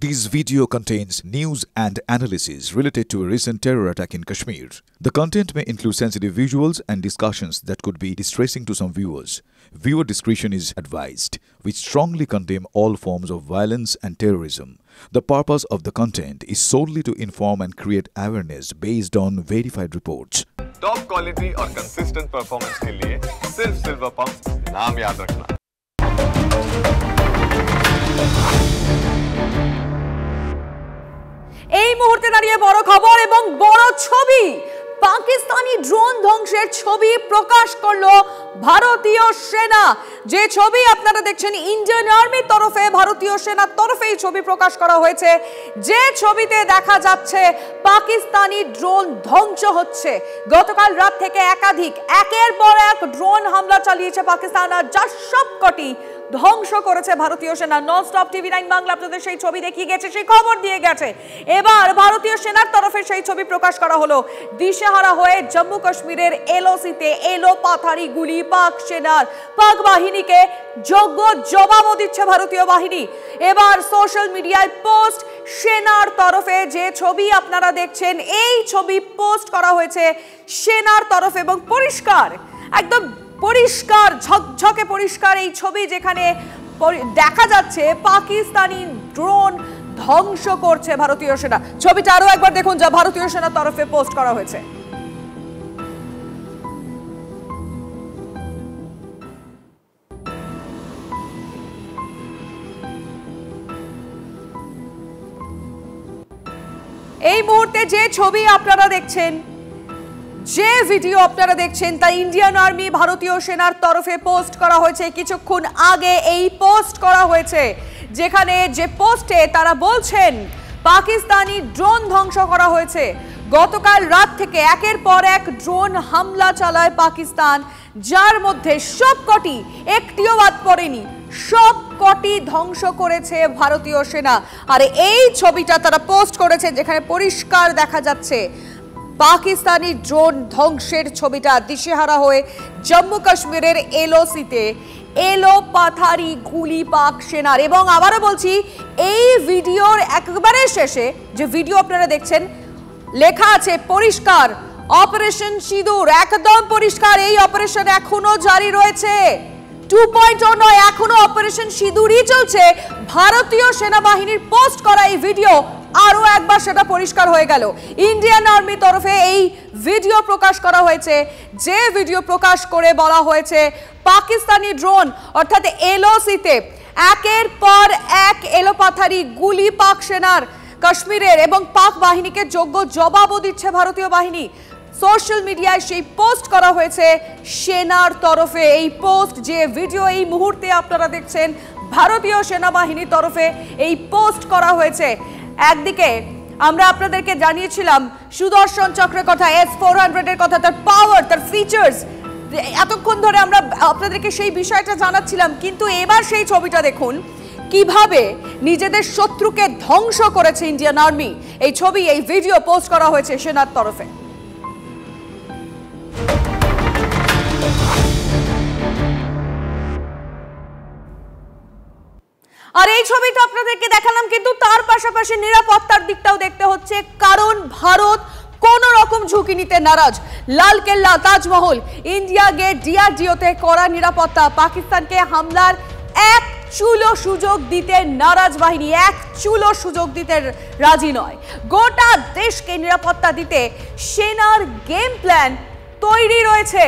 This video contains news and analysis related to a recent terror attack in Kashmir. The content may include sensitive visuals and discussions that could be distressing to some viewers. Viewer discretion is advised. We strongly condemn all forms of violence and terrorism. The purpose of the content is solely to inform and create awareness based on verified reports. Top quality और consistent performance के लिए सिर्फ silver pump नाम याद रखना। এই মুহূর্তে দাঁড়িয়ে বড় খবর এবং বড় ছবি পাকিস্তানি ড্রোন ধ্বংসের ছবি প্রকাশ করলো ভারতীয় সেনা। যে ছবি আপনারা দেখছেন ইন্ডিয়ান আর্মির তরফে ভারতীয় সেনার তরফে এই ছবি প্রকাশ করা হয়েছে, যে ছবিতে দেখা যাচ্ছে পাকিস্তানি ড্রোন ধ্বংস হচ্ছে। গতকাল রাত থেকে একাধিক একের পর এক ড্রোন হামলা চালিয়েছে পাকিস্তান, আর যার সবকটি ধ্বংস করেছে ভারতীয় সেনা। ননস্টপ টিভি9 বাংলা আপনাদের সেই ছবি দেখিয়ে গেছে, সেই খবর দিয়ে গেছে। এবার ভারতীয় সেনার তরফে সেই ছবি প্রকাশ করা হলো। দিশেহারা হয়ে জম্মু কাশ্মীরের এলওসিতে এলো পাথারি গুলি পাক সেনার। পাক বাহিনীকে যোগ্য জবাবও দিচ্ছে ভারতীয় বাহিনী। এবার সোশ্যাল মিডিয়ায় পোস্ট সেনার তরফে, যে ছবি আপনারা দেখছেন এই ছবি পোস্ট করা হয়েছে সেনার তরফে এবং পরিষ্কার, একদম পরিষ্কার ঝকঝকে পরিষ্কার এই ছবি, যেখানে দেখা যাচ্ছে পাকিস্তানি ড্রোন ধ্বংস করছে ভারতীয় সেনা। ছবিটা আরো একবার দেখুন, যা ভারতীয় সেনার তরফে পোস্ট করা হয়েছে। এই মুহূর্তে যে ছবি আপনারা দেখছেন, যে ভিডিও আপনারা দেখছেন, তা ইন্ডিয়ান আর্মি ভারতীয় সেনার তরফে পোস্ট করা হয়েছে। কিছুক্ষণ আগে এই পোস্ট করা হয়েছে, যেখানে যে পোস্টে তারা বলছেন পাকিস্তানি ড্রোন ধ্বংস করা হয়েছে। গতকাল রাত থেকে একের পর এক ড্রোন হামলা চালায় পাকিস্তান, যার মধ্যে সবকটি একটিও বাদ পড়েনি, সবকটি ধ্বংস করেছে ভারতীয় সেনা। আর এই ছবিটা তারা পোস্ট করেছে, যেখানে পরিষ্কার দেখা যাচ্ছে পাকিস্তানি ড্রোন ধ্বংসের ছবিটা। দিশেহারা হয়ে জম্মু কাশ্মীরের এলওসিতে এলো পাথারি গুলি পাক সেনার। এবং আবারও বলছি, এই ভিডিওর একেবারে শেষে যে ভিডিও আপনারা দেখছেন, লেখা আছে পরিষ্কার অপারেশন সিঁদুর। একদম পরিষ্কার, এই অপারেশন এখনো জারি রয়েছে। 2.0 নয়, এখনো অপারেশন সিঁদুরই চলছে। ভারতীয় সেনাবাহিনীর পোস্ট করা এই ভিডিও আরো একবার সেটা পরিষ্কার হয়ে গেল। ইন্ডিয়ান আর্মির তরফে এই ভিডিও প্রকাশ করা হয়েছে, যে ভিডিও প্রকাশ করে বলা হয়েছে পাকিস্তানি ড্রোন অর্থাৎ এলওসিতে একের পর এক এলোপাথারি গুলি পাক সেনার কাশ্মীরের, এবং পাক বাহিনীকে যোগ্য জবাবও দিচ্ছে ভারতীয় বাহিনী। সোশ্যাল মিডিয়ায় সেই পোস্ট করা হয়েছে সেনার তরফে। এই পোস্ট, যে ভিডিও এই মুহূর্তে আপনারা দেখছেন, ভারতীয় সেনাবাহিনীর তরফে এই পোস্ট করা হয়েছে। একদিকে আমরা আপনাদেরকে জানিয়েছিলাম সুদর্শন চক্রের কথা, S-400 এর কথা, তার পাওয়ার, তার ফিচার্স, এতক্ষণ ধরে আমরা আপনাদেরকে সেই বিষয়টা জানাচ্ছিলাম। কিন্তু এবার সেই ছবিটা দেখুন, কিভাবে নিজেদের শত্রুকে ধ্বংস করেছে ইন্ডিয়ান আর্মি। এই ছবি, এই ভিডিও পোস্ট করা হয়েছে সেনার তরফে। আর এই ছবিটা আপনাদেরকে দেখালাম, কিন্তু তার পাশাপাশি নিরাপত্তার দিকটাও দেখতে হচ্ছে, কারণ ভারত কোন রকম ঝুঁকি নিতে নারাজ। লালকেল্লা, তাজমহল, ইন্ডিয়া গেট, ডিআরডিওতে কড়া নিরাপত্তা। পাকিস্তানকে হামলার এক চুলো সুযোগ দিতে নারাজ বাহিনী, এক চুলো সুযোগ দিতে রাজি নয়। গোটা দেশকে নিরাপত্তা দিতে সেনার গেম প্ল্যান তৈরি রয়েছে।